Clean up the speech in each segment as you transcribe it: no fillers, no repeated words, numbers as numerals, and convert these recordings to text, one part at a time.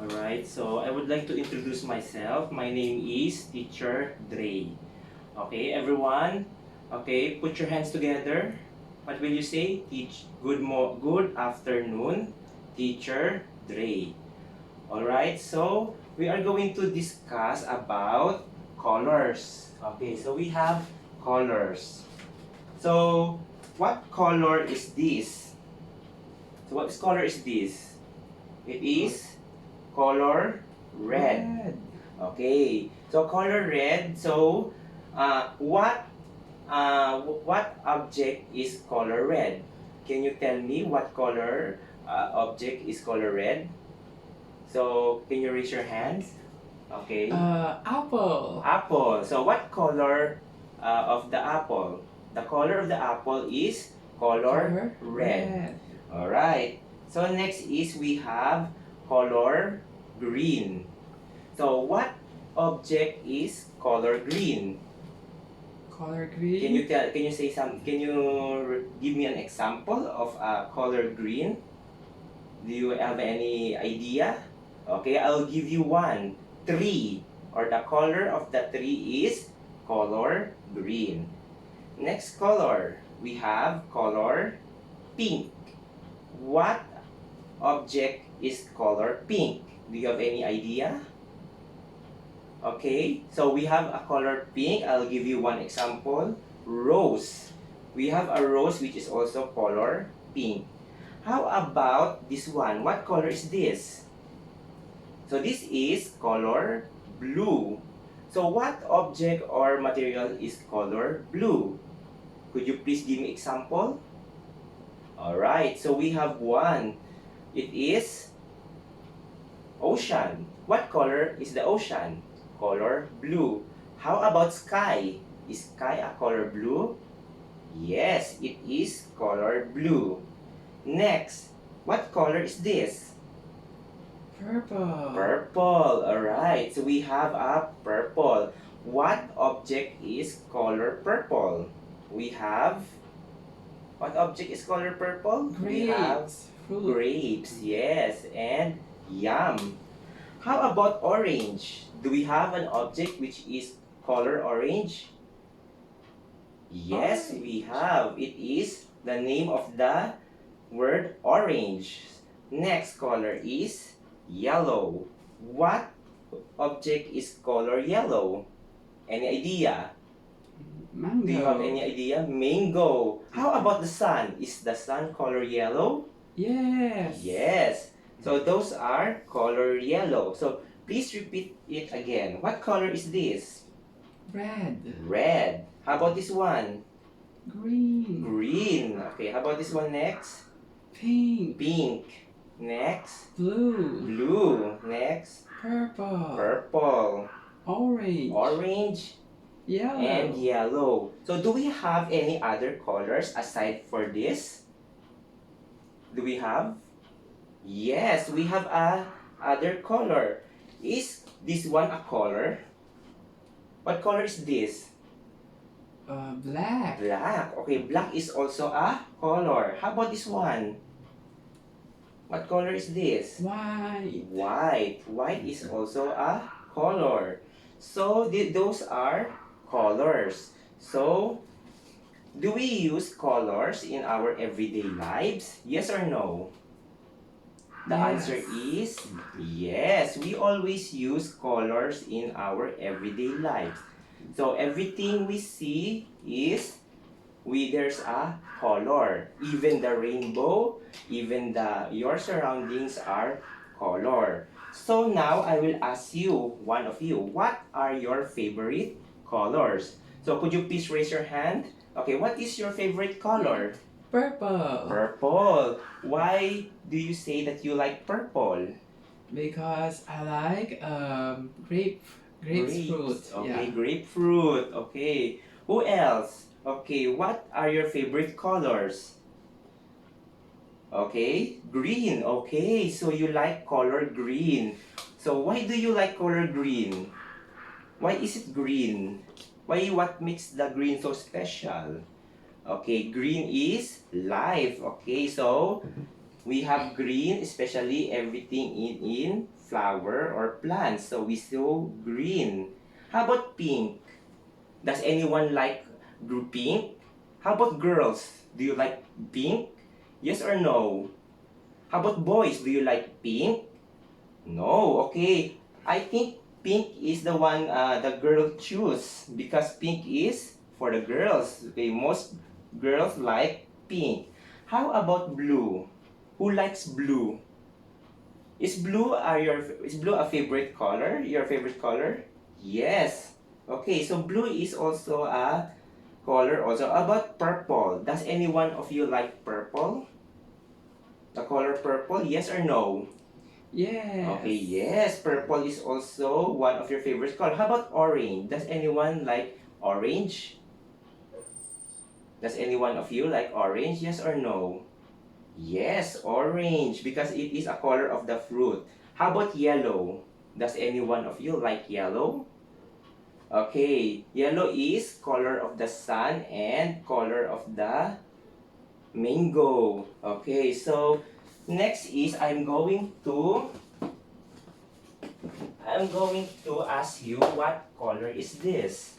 Alright, so I would like to introduce myself. My name is Teacher Dre. Okay, everyone. Okay, put your hands together. What will you say? Good afternoon, Teacher Dre. Alright, so we are going to discuss about colors. Okay, so we have colors. So, what color is this? So, what color is this? It is color red. Okay. So color red. So what object is color red? Can you tell me what color object is color red? So can you raise your hands? Okay. Apple. Apple. So what color of the apple? The color of the apple is color red. All right. So next is we have color green. So what object is color green? Color green. Can you say some can you give me an example of color green? Do you have any idea? Okay, I'll give you one. Tree, or the color of the tree is color green. Next color, we have color pink. What object is color pink? Do you have any idea? Okay, so we have a color pink. I'll give you one example. Rose. We have a rose which is also color pink. How about this one? What color is this? So this is color blue. So what object or material is color blue? Could you please give me example? Alright, so we have one. It is ocean. What color is the ocean? Color blue. How about sky? Is sky a color blue? Yes, it is color blue. Next, what color is this? Purple. Purple. Alright, so we have a purple. What object is color purple? We have... What object is color purple? We have Grapes. Fruit. grapes, yes, and yum. How about orange? Do we have an object which is color orange? Yes, we have. It is the name of the word orange. Next color is yellow. What object is color yellow? Any idea? Mango. Do you have any idea? Mango. How about the sun? Is the sun color yellow? Yes. Yes. So those are color yellow. So please repeat it again. What color is this? Red. Red. How about this one? Green. Green. Okay, how about this one next? Pink. Pink. Next? Blue. Blue. Next? Purple. Purple. Orange. Orange. Yellow. And yellow. So do we have any other colors aside for this? Do we have? Yes, we have a other color. Is this one a color? What color is this? Black. Black. Okay, black is also a color. How about this one? What color is this? White. White. White is also a color. So those are colors. So do we use colors in our everyday lives? Yes or no? The Yes. answer is yes. We always use colors in our everyday lives. So everything we see is there's a color. Even the rainbow, even your surroundings are color. So now I will ask you, one of you, what are your favorite colors? So could you please raise your hand? Okay, what is your favorite color? Purple. Purple. Why do you say that you like purple? Because I like grapefruit. Grapes. Okay, Yeah. grapefruit. Okay. Who else? Okay, what are your favorite colors? Okay, green. Okay, so you like color green. So why do you like color green? Why is it green? What makes the green so special? Okay, green is life. Okay, so We have green, especially everything in flower or plants. So we saw green. How about pink? Does anyone like pink? How about girls? Do you like pink? Yes or no? How about boys? Do you like pink? No. Okay. I think pink is the one the girl choose because pink is for the girls. Okay, most girls like pink. How about blue? Who likes blue? Is blue a favorite color? Your favorite color? Yes. Okay, so blue is also a color also. How about purple? Does any one of you like purple? The color purple? Yes or no? Yes. Okay, yes. Purple is also one of your favorite color. How about orange? Does anyone like orange? Does any one of you like orange? Yes or no? Yes, orange, because it is a color of the fruit. How about yellow? Does any one of you like yellow? Okay, yellow is color of the sun and color of the mango. Okay, so next is I'm going to ask you what color is this?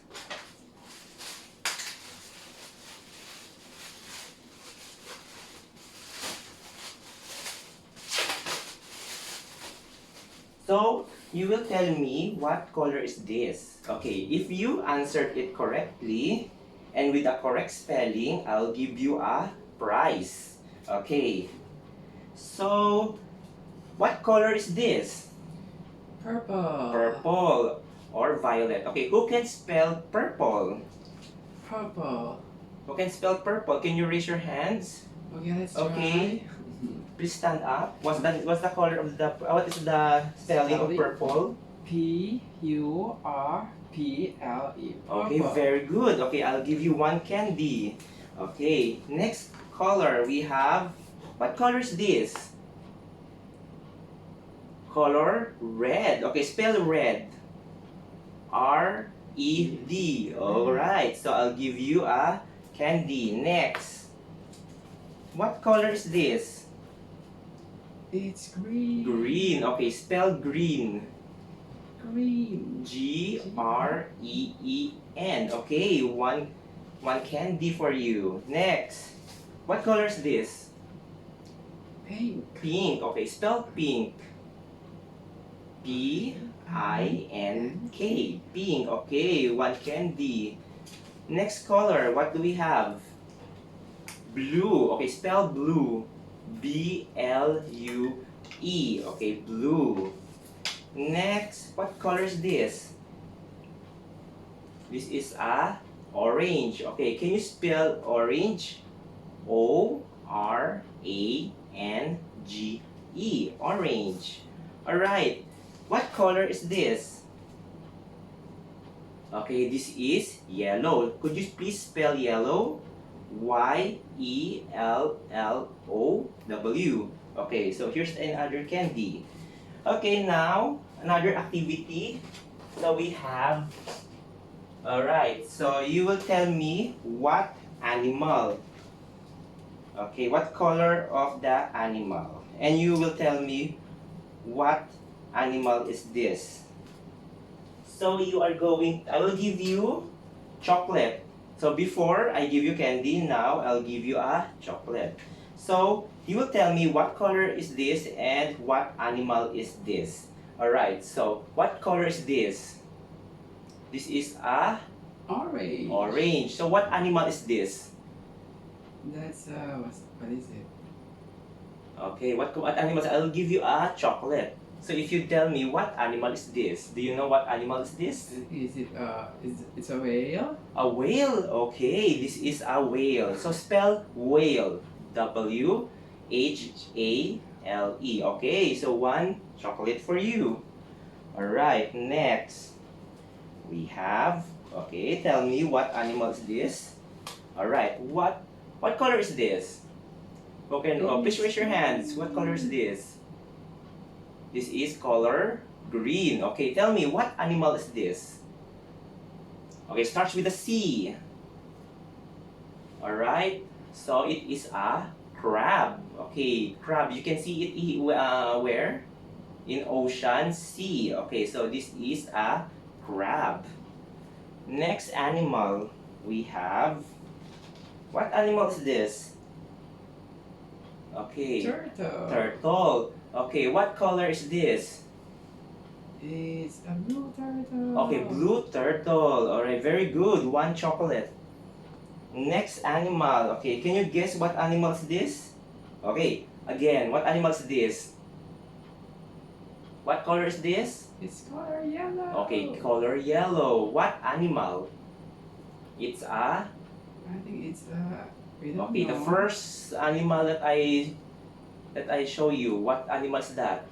So, you will tell me what color is this. Okay, if you answered it correctly and with the correct spelling, I'll give you a prize. Okay. So, what color is this? Purple. Purple or violet. Okay, who can spell purple? Purple. Who can spell purple? Can you raise your hands? Okay, let's Okay. try. Please stand up. What's the color of the what is the spelling of Spelling? purple? Purple. Okay, very good. Okay, I'll give you one candy. Okay, next color we have, what color is this? Color red. Okay, spell red. R-E-D. Alright, so I'll give you a candy. Next. What color is this? It's green. Green. Okay, spell green. Green. Green. Okay, one candy for you. Next. What color is this? Pink. Pink. Okay, spell pink. P-I-N-K. Pink. Okay, one candy. Next color, what do we have? Blue. Okay, spell blue. B-L-U-E. Okay, blue. Next, what color is this? This is a orange. Okay, can you spell orange? O-R-A-N-G-E. Orange. Alright. What color is this? Okay, this is yellow. Could you please spell yellow? Y-E-L-L-O-W. Okay, so here's another candy. Okay, now, another activity. So we have, alright, so you will tell me what animal. Okay, what color of the animal? And you will tell me what animal is this. So I will give you chocolate. So before I give you candy, now I'll give you a chocolate. So you will tell me what color is this and what animal is this. Alright, so what color is this? This is a Orange. orange. So what animal is this? That's what is it? Okay, what animal? I'll give you a chocolate. So if you tell me what animal is this, do you know what animal is this? Is it it's a whale? A whale. Okay, this is a whale. So spell whale. W-H-A-L-E. Okay, so one chocolate for you. Alright, next. We have, okay, tell me what animal is this? Alright, what color is this? Okay, please raise your hands. What color is this? This is color green. Okay, tell me what animal is this? Okay, starts with a C. Alright, so it is a crab. Okay, crab. You can see it where? In ocean, sea. Okay, so this is a crab. Next animal, we have... What animal is this? Okay, Turtle. turtle. Okay, what color is this? It's a blue turtle. Okay, blue turtle. Alright, very good. One chocolate. Next animal. Okay, can you guess what animal is this? Okay, again, what animal is this? What color is this? It's color yellow. Okay, color yellow. What animal? It's a... I think it's we don't Okay, know. the first animal that I show you. What animal is that?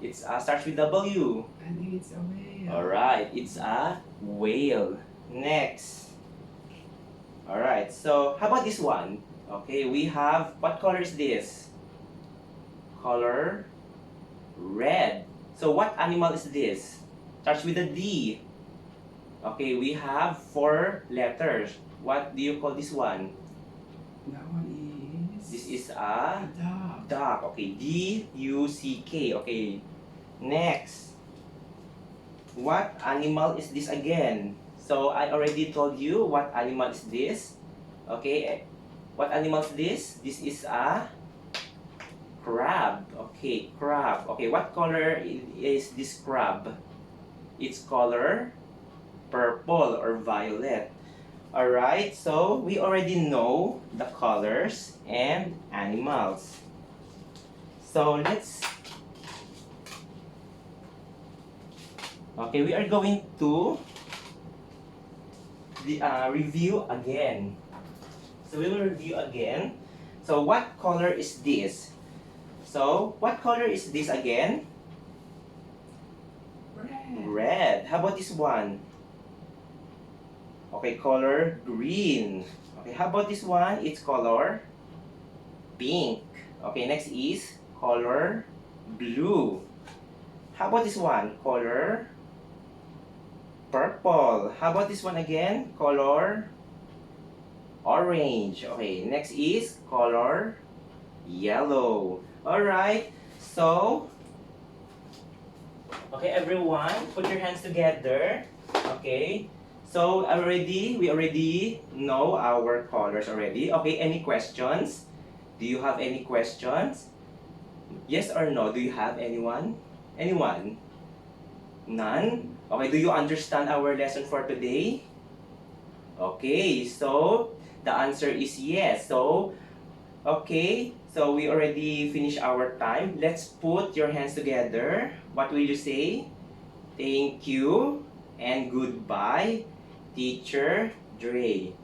It's starts with W. I think it's a whale. Alright, it's a whale. Next. Alright, so how about this one? Okay, we have, what color is this? Color red. So what animal is this? Starts with a D. Okay, we have 4 letters. What do you call this one? That one is. This is a dog. duck. Okay, D-U-C-K. Okay, next. What animal is this again? So I already told you what animal is this. Okay, what animal is this? This is a crab. Okay, crab. Okay, what color is this crab? Its color purple or violet. Alright, so we already know the colors and animals. So let's... Okay, we are going to review again. So we will review again. So what color is this? So what color is this again? Red. Red. How about this one? Okay, color green. Okay, how about this one? It's color pink. Okay, next is color blue. How about this one? Color purple. How about this one again? Color orange. Okay, next is color yellow. Alright, so okay everyone, put your hands together. Okay, so we already know our colors already. Okay, any questions? Do you have any questions? Yes or no? Do you have anyone? Anyone? None? Okay, do you understand our lesson for today? Okay, so the answer is yes. So, okay, so we already finished our time. Let's put your hands together. What will you say? Thank you and goodbye, Teacher Dre.